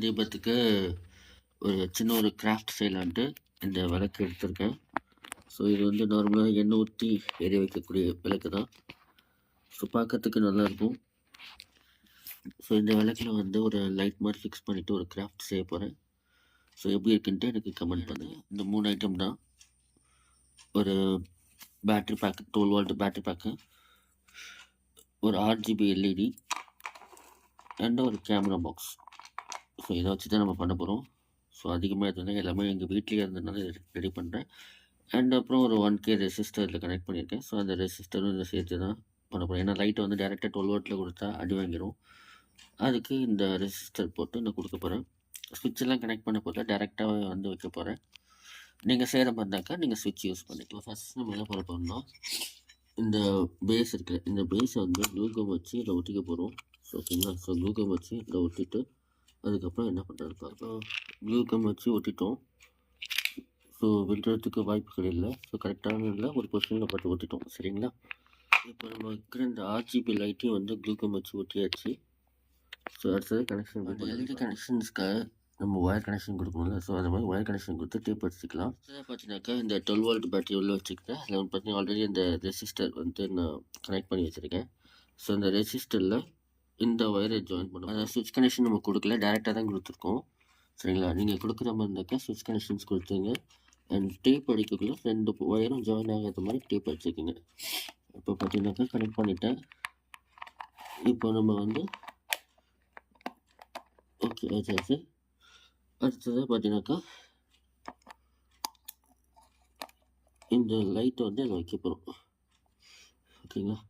தீபத்துக்கு ஒரு சின்ன ஒரு கிராஃப்ட் செய்யலான்ட்டு இந்த விளக்கு எடுத்திருக்கேன். ஸோ இது வந்து நார்மலாக எண்ணெய் ஊற்றி எரிய வைக்கக்கூடிய விளக்கு தான். ஸோ பார்க்கறதுக்கு நல்லாயிருக்கும். ஸோ இந்த விளக்கில் வந்து ஒரு லைட் மாதிரி ஃபிக்ஸ் பண்ணிவிட்டு ஒரு கிராஃப்ட் செய்ய போகிறேன். ஸோ எப்படி இருக்குன்ட்டு எனக்கு கமெண்ட் பண்ணுங்கள். இந்த 3 ஐட்டம் தான். ஒரு battery pack, 12 volt battery pack, ஒரு 8GB எல்இடி அண்ட் ஒரு கேமரா பாக்ஸ். ஸோ இதை வச்சு தான் நம்ம பண்ண போகிறோம். ஸோ அதிகமாக இருந்ததுனா எல்லாமே எங்கள் வீட்லேயே இருந்ததுனால ரெடி பண்ணுறேன். அண்ட் அப்புறம் ஒரு 1K ரெசிஸ்டர் இதில் கனெக்ட் பண்ணியிருக்கேன். ஸோ அந்த ரெசிஸ்டரும் இதை சேர்த்து தான் பண்ண போகிறேன். ஏன்னா லைட்டை வந்து டேரெக்டாக 12 வோல்ட்டில் கொடுத்தா அடி வாங்கிடும். அதுக்கு இந்த ரெசிஸ்டர் போட்டு நான் கொடுக்க போகிறேன். ஸ்விட்செல்லாம் கனெக்ட் பண்ண போதில் டேரெக்டாக வந்து வைக்க போகிறேன். நீங்கள் செய்கிற மாதிரி இருந்தாக்கா நீங்கள் ஸ்விட்ச் யூஸ் பண்ணிக்கலாம். ஃபஸ்ட் நம்ம என்ன பண்ண போகிறோம்னா, இந்த பேஸ் இருக்குது, இந்த பேஸை வந்து க்ளூகம் வச்சு இதில் ஒட்டிக்க போகிறோம். ஸோ ஓகேங்களா. ஸோ க்ளூகம் வச்சு இதில் ஒட்டிட்டு அதுக்கப்புறம் என்ன பண்ணுறது பார்ப்போம். க்ளூகம் வச்சு ஒட்டிட்டோம். ஸோ விழுறதுக்கு வாய்ப்புகள் இல்லை. ஸோ கரெக்டான இல்லை ஒரு பொசிஷனில் பார்த்து ஒட்டிட்டோம். சரிங்களா. இப்போ நம்ம இருக்கிற இந்த RGB லைட்டையும் வந்து க்ளூகம் வச்சு ஒட்டியாச்சு. ஸோ அடுத்தது கனெக்ஷன். அந்த எல்இடி கனெக்ஷன்ஸ்க்காக நம்ம ஒயர் கனெக்ஷன் கொடுக்கணும்ல. ஸோ அந்த மாதிரி ஒயர் கனெக்ஷன் கொடுத்து டேப் வச்சுக்கலாம். பார்த்தீங்கன்னாக்கா இந்த 12 வோல்ட் பேட்டரி உள்ள வச்சுக்கிட்டேன். அதில் வந்து பார்த்தீங்கன்னா ஆல்ரெடி இந்த ரெசிஸ்டர் வந்து நான் கனெக்ட் பண்ணி வச்சுருக்கேன். ஸோ இந்த ரெசிஸ்டரில் இந்த ஒயரை ஜாயின் பண்ணுவோம். அதாவது சுவிட்ச் கனெக்ஷன் நம்ம கொடுக்கல, டேரெக்டாக தான் கொடுத்துருக்கோம். சரிங்களா. நீங்கள் கொடுக்குற மாதிரி இருந்தாக்கா சுவிட்ச் கனெக்ஷன்ஸ் கொடுத்துங்க. அண்ட் டேப் அடிக்கக்குள்ளே 2 ஒயரும் ஜாயின் ஆகாத மாதிரி டேப் அடிச்சுக்கோங்க. இப்போ பார்த்தீங்கன்னாக்கா கனெக்ட் பண்ணிட்டேன். இப்போ நம்ம வந்து ஓகே ஆச்சு. அடுத்ததாக பார்த்தீங்கன்னாக்கா இந்த லைட்டை வந்து அதை வைக்க போகிறோம். ஓகேங்களா.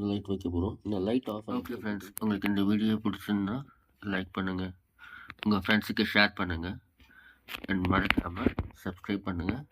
லைட் வைக்க போகிறோம். இந்த லைட் ஆஃப். ஓகே ஃப்ரெண்ட்ஸ், உங்களுக்கு இந்த வீடியோ பிடிச்சிருந்தா லைக் பண்ணுங்கள், உங்கள் ஃப்ரெண்ட்ஸுக்கு ஷேர் பண்ணுங்கள், அண்ட் மறக்காமல் சப்ஸ்கிரைப் பண்ணுங்கள்.